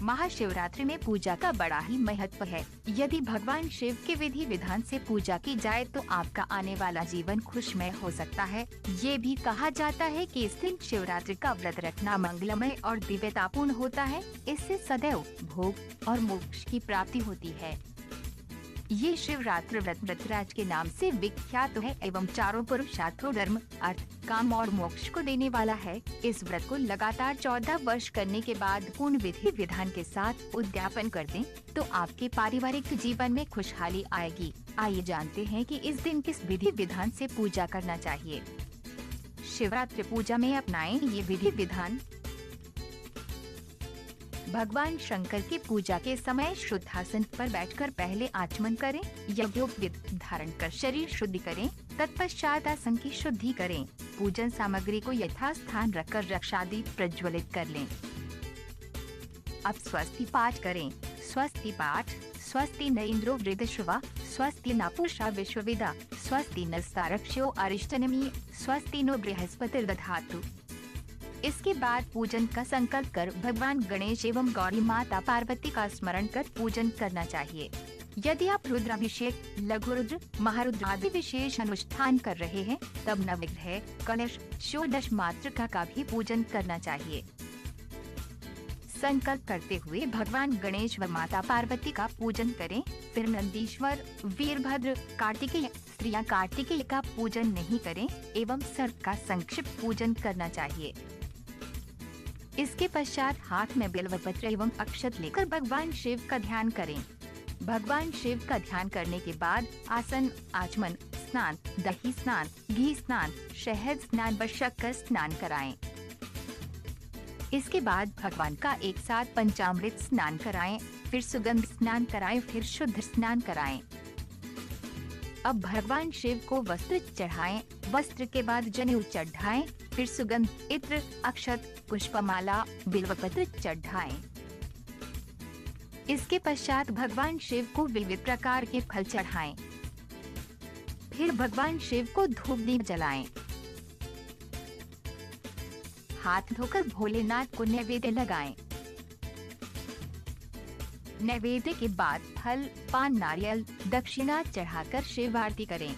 महाशिवरात्रि में पूजा का बड़ा ही महत्व है। यदि भगवान शिव के विधि विधान से पूजा की जाए तो आपका आने वाला जीवन खुशमय हो सकता है। ये भी कहा जाता है कि इस दिन शिवरात्रि का व्रत रखना मंगलमय और दिव्यतापूर्ण होता है। इससे सदैव भोग और मोक्ष की प्राप्ति होती है। ये शिवरात्रि व्रत व्रतराज के नाम से विख्यात है एवं चारों पुरुषार्थों धर्म, अर्थ, काम और मोक्ष को देने वाला है। इस व्रत को लगातार 14 वर्ष करने के बाद पूर्ण विधि विधान के साथ उद्यापन कर दें तो आपके पारिवारिक जीवन में खुशहाली आएगी। आइए जानते हैं कि इस दिन किस विधि विधान से पूजा करना चाहिए। शिवरात्रि पूजा में अपनाएं ये विधि विधान। भगवान शंकर की पूजा के समय शुद्ध आसन पर बैठकर पहले आचमन करें। यज्ञोपवीत धारण कर शरीर शुद्धि करें। तत्पश्चात आसन की शुद्धि करें। पूजन सामग्री को यथास्थान रखकर रक्षादीप प्रज्वलित कर लें। अब स्वस्ति पाठ करें। स्वस्ति पाठ। स्वस्ति न इंद्रो वृद्धश्रवा, स्वस्ति न पूषा विश्वविदा, स्वस्ति नस्तारक्षो अरिष्टनेमि, स्वस्ति नो बृहस्पतिर्दधातु। इसके बाद पूजन का संकल्प कर भगवान गणेश एवं गौरी माता पार्वती का स्मरण कर पूजन करना चाहिए। यदि आप रुद्राभिषेक, लघु रुद्र, महारुद्र आदि विशेष अनुष्ठान कर रहे हैं तब नवग्रह, कलश, षोडश मातृका का भी पूजन करना चाहिए। संकल्प करते हुए भगवान गणेश व माता पार्वती का पूजन करें। फिर नंदीश्वर, वीरभद्र, कार्तिकेय, स्त्रियां कार्तिकेय का पूजन नहीं करें एवं सर्प का संक्षिप्त पूजन करना चाहिए। इसके पश्चात हाथ में बिल्वपत्र एवं अक्षत लेकर भगवान शिव का ध्यान करें। भगवान शिव का ध्यान करने के बाद आसन, आचमन, स्नान, दही स्नान, घी स्नान, शहद स्नान व शक्कर स्नान कराएं। इसके बाद भगवान का एक साथ पंचामृत स्नान कराएं, फिर सुगंध स्नान कराएं, फिर शुद्ध स्नान कराएं। अब भगवान शिव को वस्त्र चढ़ाएं। वस्त्र के बाद जनेऊ चढ़ाएं, फिर सुगंध, इत्र, अक्षत, पुष्पमाला, बिल्वपत्र चढ़ाएं। इसके पश्चात भगवान शिव को विविध प्रकार के फल चढ़ाएं। फिर भगवान शिव को धूप दीप जलाएं। हाथ धोकर भोलेनाथ को नैवेद्य लगाएं। नैवेद्य के बाद फल, पान, नारियल, दक्षिणा चढ़ाकर शिव आरती करें।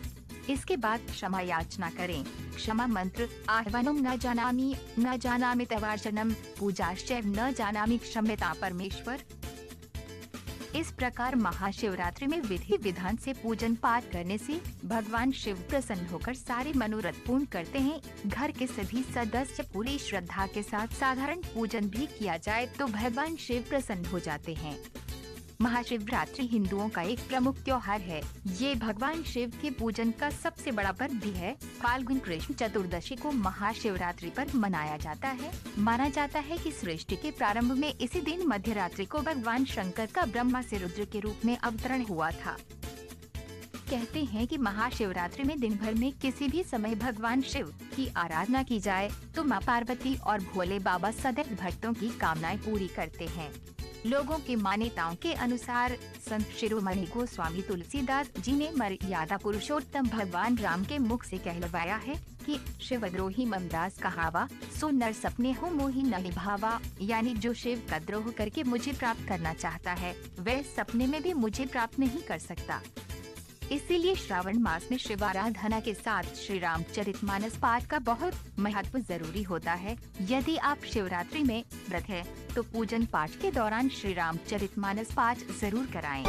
इसके बाद क्षमा याचना करें। क्षमा मंत्र: आह्वानं न जानामि, न जानामि तवार्चनम, पूजाश्चैव न जानामि, क्षम्यता परमेश्वर। इस प्रकार महाशिवरात्रि में विधि विधान से पूजन पाठ करने से भगवान शिव प्रसन्न होकर सारे मनोरथ पूर्ण करते हैं। घर के सभी सदस्य पूरी श्रद्धा के साथ साधारण पूजन भी किया जाए तो भगवान शिव प्रसन्न हो जाते हैं। महाशिवरात्रि हिंदुओं का एक प्रमुख त्योहार है। ये भगवान शिव के पूजन का सबसे बड़ा पर्व भी है। फाल्गुन कृष्ण चतुर्दशी को महाशिवरात्रि पर मनाया जाता है। माना जाता है कि सृष्टि के प्रारंभ में इसी दिन मध्य रात्रि को भगवान शंकर का ब्रह्मा से रुद्र के रूप में अवतरण हुआ था। कहते हैं कि महाशिवरात्रि में दिन भर में किसी भी समय भगवान शिव की आराधना की जाए तो माँ पार्वती और भोले बाबा सदैव भक्तों की कामनाएं पूरी करते हैं। लोगों की मान्यताओं के अनुसार संत शिरोमणि गोस्वामी तुलसीदास जी ने मर्यादा पुरुषोत्तम भगवान राम के मुख से कहलवाया है कि शिवद्रोही ममदास कहावा, सो नर सपने हो मोहि नहीं भावा। यानी जो शिव का द्रोह करके मुझे प्राप्त करना चाहता है वह सपने में भी मुझे प्राप्त नहीं कर सकता। इसीलिए श्रावण मास में शिव आराधना के साथ श्री रामचरितमानस पाठ का बहुत महत्व जरूरी होता है। यदि आप शिवरात्रि में व्रत है तो पूजन पाठ के दौरान श्री रामचरितमानस पाठ जरूर कराएं।